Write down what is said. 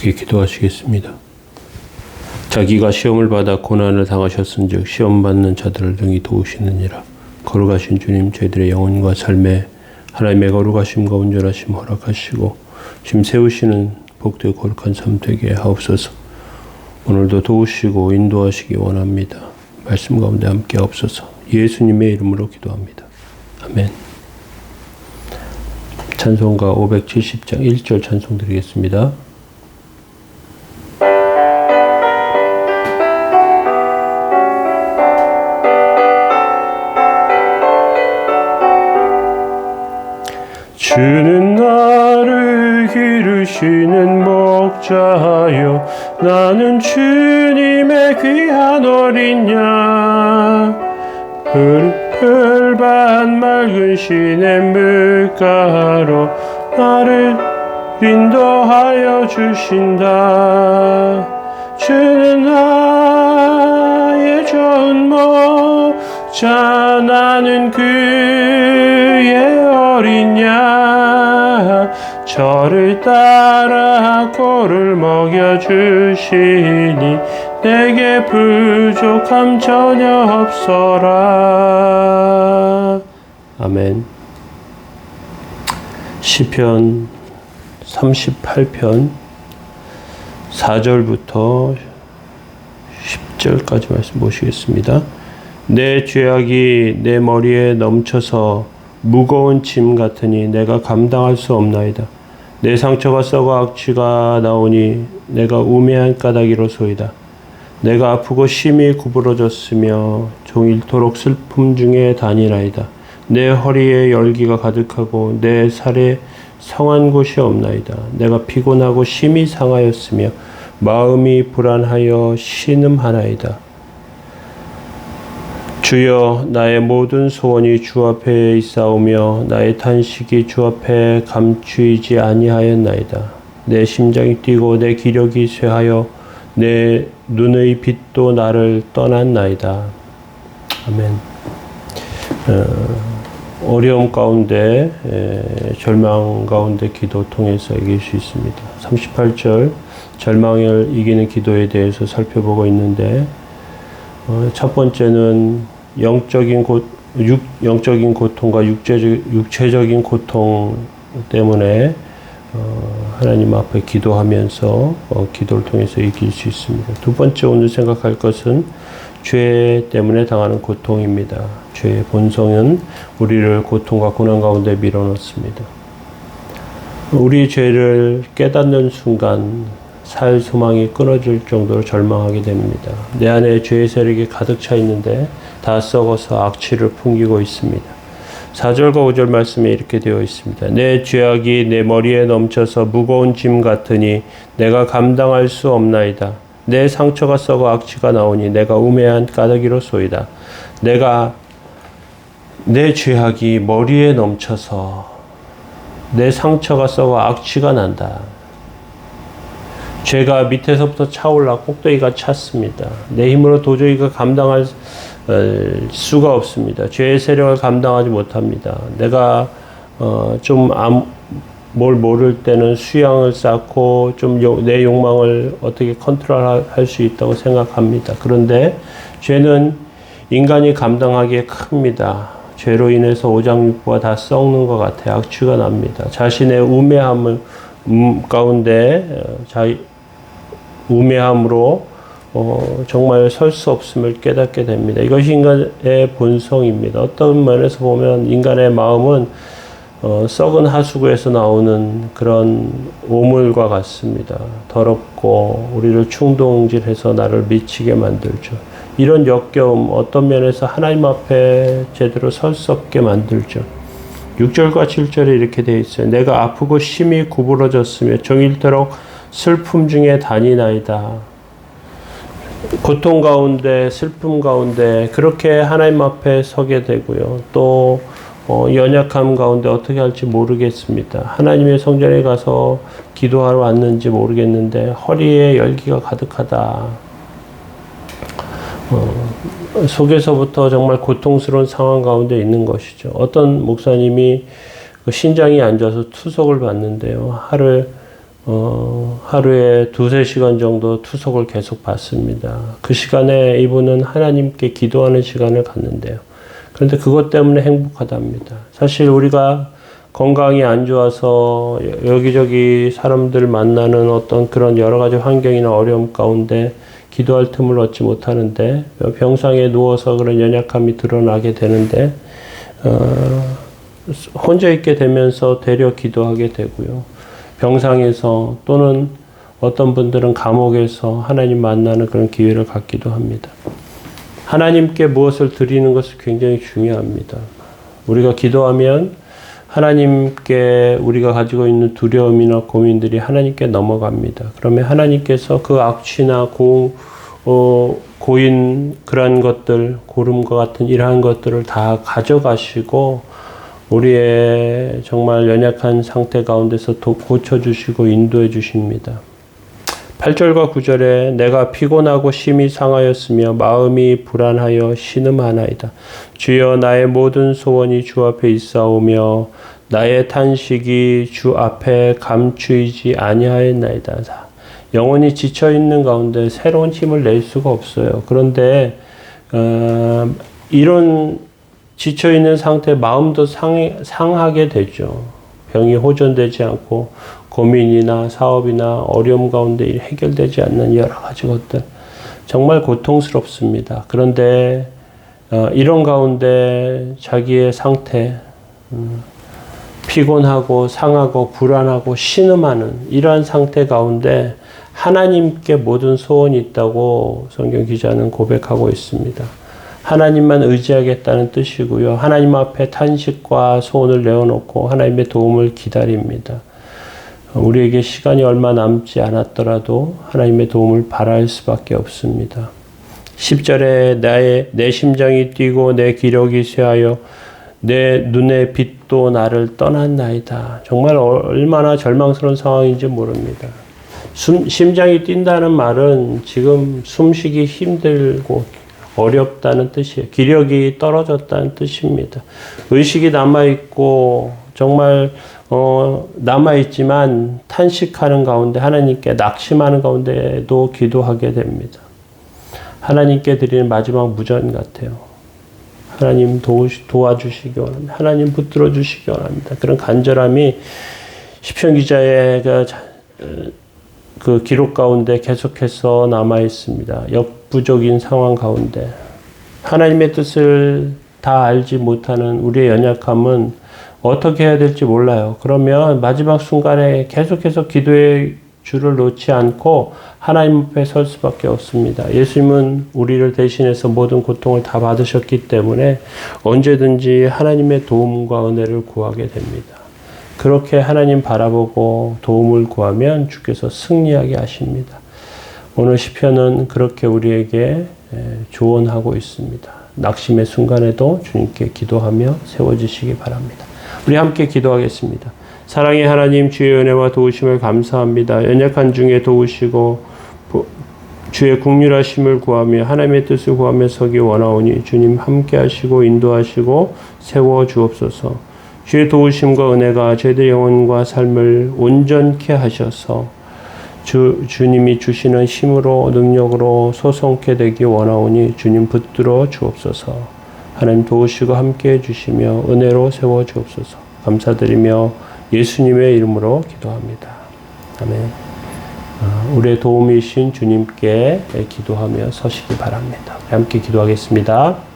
함께 기도하시겠습니다. 자기가 시험을 받아 고난을 당하셨은즉 시험 받는 자들을 능히 도우시느니라. 거룩하신 주님, 저희들의 영혼과 삶에 하나님의 거룩하심과 온전하심 허락하시고 짐 세우시는 복되고 거룩한 삶 되게 하옵소서. 오늘도 도우시고 인도하시기 원합니다. 말씀 가운데 함께 하옵소서. 예수님의 이름으로 기도합니다. 아멘. 찬송가 570장 1절 찬송 드리겠습니다. 주는 나를 기르시는 목자요, 나는 주님의 귀한 어린 양. 푸르반 맑은 시냇 물가로 나를 인도하여 주신다. 주는 나의 좋은 목자, 나는 그의 어린 양. 저를 따라 꼴을 먹여주시니 내게 부족함 전혀 없어라. 아멘. 시편 38편 4절부터 10절까지 말씀 보시겠습니다. 내 죄악이 내 머리에 넘쳐서 무거운 짐 같으니 내가 감당할 수 없나이다. 내 상처가 썩어 악취가 나오니 내가 우매한 까닭이로소이다. 내가 아프고 심히 구부러졌으며 종일토록 슬픔 중에 다니나이다. 내 허리에 열기가 가득하고 내 살에 성한 곳이 없나이다. 내가 피곤하고 심히 상하였으며 마음이 불안하여 신음하나이다. 주여, 나의 모든 소원이 주 앞에 있사오며 나의 탄식이 주 앞에 감추이지 아니하였나이다. 내 심장이 뛰고 내 기력이 쇠하여 내 눈의 빛도 나를 떠났나이다. 아멘. 어려움 가운데, 절망 가운데 기도 통해서 이길 수 있습니다. 38절 절망을 이기는 기도에 대해서 살펴보고 있는데, 첫 번째는 영적인 고통과 육체적인 고통 때문에 하나님 앞에 기도하면서 기도를 통해서 이길 수 있습니다. 두 번째 오늘 생각할 것은 죄 때문에 당하는 고통입니다. 죄의 본성은 우리를 고통과 고난 가운데 밀어넣습니다. 우리 죄를 깨닫는 순간 살 소망이 끊어질 정도로 절망하게 됩니다. 내 안에 죄의 세력이 가득 차 있는데 다 썩어서 악취를 풍기고 있습니다. 4절과 5절 말씀에 이렇게 되어 있습니다. 내 죄악이 내 머리에 넘쳐서 무거운 짐 같으니 내가 감당할 수 없나이다. 내 상처가 썩어 악취가 나오니 내가 우매한 까닭이로소이다. 내 죄악이 머리에 넘쳐서 내 상처가 썩어 악취가 난다. 죄가 밑에서부터 차올라 꼭대기가 찼습니다. 내 힘으로 도저히 감당할 수가 없습니다. 죄의 세력을 감당하지 못합니다. 내가 뭘 모를 때는 수양을 쌓고 좀 내 욕망을 어떻게 컨트롤할 수 있다고 생각합니다. 그런데 죄는 인간이 감당하기에 큽니다. 죄로 인해서 오장육부가 다 썩는 것 같아요. 악취가 납니다. 자신의 우매함을 가운데 우매함으로 정말 설 수 없음을 깨닫게 됩니다. 이것이 인간의 본성입니다. 어떤 면에서 보면 인간의 마음은 썩은 하수구에서 나오는 그런 오물과 같습니다. 더럽고 우리를 충동질해서 나를 미치게 만들죠. 이런 역겨움 어떤 면에서 하나님 앞에 제대로 설 수 없게 만들죠. 6절과 7절에 이렇게 되어 있어요. 내가 아프고 심히 구부러졌으며 종일토록 슬픔 중에 다니나이다. 고통 가운데 슬픔 가운데 그렇게 하나님 앞에 서게 되고요. 또 연약함 가운데 어떻게 할지 모르겠습니다. 하나님의 성전에 가서 기도하러 왔는지 모르겠는데 허리에 열기가 가득하다. 속에서부터 정말 고통스러운 상황 가운데 있는 것이죠. 어떤 목사님이 신장이 안 좋아서 투석을 받는데요. 하루 하루에 2-3시간 정도 투석을 계속 받습니다. 그 시간에 이분은 하나님께 기도하는 시간을 갖는데요. 그런데 그것 때문에 행복하답니다. 사실 우리가 건강이 안 좋아서 여기저기 사람들 만나는 어떤 그런 여러 가지 환경이나 어려움 가운데 기도할 틈을 얻지 못하는데, 병상에 누워서 그런 연약함이 드러나게 되는데, 혼자 있게 되면서 되려 기도하게 되고요. 병상에서 또는 어떤 분들은 감옥에서 하나님 만나는 그런 기회를 갖기도 합니다. 하나님께 무엇을 드리는 것이 굉장히 중요합니다. 우리가 기도하면 하나님께 우리가 가지고 있는 두려움이나 고민들이 하나님께 넘어갑니다. 그러면 하나님께서 그 악취나 고인 그런 것들, 고름과 같은 이러한 것들을 다 가져가시고 우리의 정말 연약한 상태 가운데서 고쳐주시고 인도해 주십니다. 8절과 9절에 내가 피곤하고 심히 상하였으며 마음이 불안하여 신음하나이다. 주여 나의 모든 소원이 주 앞에 있사오며 나의 탄식이 주 앞에 감추이지 아니하였나이다. 영혼이 지쳐있는 가운데 새로운 힘을 낼 수가 없어요. 그런데 이런 지쳐있는 상태에 마음도 상하게 되죠. 병이 호전되지 않고 고민이나 사업이나 어려움 가운데 해결되지 않는 여러 가지 것들 정말 고통스럽습니다. 그런데 이런 가운데 자기의 상태 피곤하고 상하고 불안하고 신음하는 이러한 상태 가운데 하나님께 모든 소원이 있다고 성경 기자는 고백하고 있습니다. 하나님만 의지하겠다는 뜻이고요. 하나님 앞에 탄식과 소원을 내어놓고 하나님의 도움을 기다립니다. 우리에게 시간이 얼마 남지 않았더라도 하나님의 도움을 바랄 수밖에 없습니다. 10절에 내 심장이 뛰고 내 기력이 쇠하여 내 눈의 빛도 나를 떠났나이다. 정말 얼마나 절망스러운 상황인지 모릅니다. 심장이 뛴다는 말은 지금 숨쉬기 힘들고 어렵다는 뜻이에요. 기력이 떨어졌다는 뜻입니다. 의식이 남아있고 정말 남아있지만 탄식하는 가운데 하나님께 낙심하는 가운데도 기도하게 됩니다. 하나님께 드리는 마지막 무전 같아요. 하나님 도와주시기 원합니다. 하나님 붙들어 주시기 원합니다. 그런 간절함이 시편 기자의 그 기록 가운데 계속해서 남아 있습니다. 역부족인 상황 가운데 하나님의 뜻을 다 알지 못하는 우리의 연약함은 어떻게 해야 될지 몰라요. 그러면 마지막 순간에 계속해서 기도의 줄을 놓지 않고 하나님 앞에 설 수밖에 없습니다. 예수님은 우리를 대신해서 모든 고통을 다 받으셨기 때문에 언제든지 하나님의 도움과 은혜를 구하게 됩니다. 그렇게 하나님 바라보고 도움을 구하면 주께서 승리하게 하십니다. 오늘 시편은 그렇게 우리에게 조언하고 있습니다. 낙심의 순간에도 주님께 기도하며 세워지시기 바랍니다. 우리 함께 기도하겠습니다. 사랑의 하나님, 주의 은혜와 도우심을 감사합니다. 연약한 중에 도우시고 주의 긍휼하심을 구하며 하나님의 뜻을 구하며 서기 원하오니 주님 함께 하시고 인도하시고 세워 주옵소서. 주의 도우심과 은혜가 저희들의 영혼과 삶을 온전케 하셔서 주님이 주시는 힘으로 능력으로 소성케 되기 원하오니 주님 붙들어 주옵소서. 하나님 도우시고 함께 해주시며 은혜로 세워 주옵소서. 감사드리며 예수님의 이름으로 기도합니다. 아멘. 우리의 도움이신 주님께 기도하며 서시기 바랍니다. 함께 기도하겠습니다.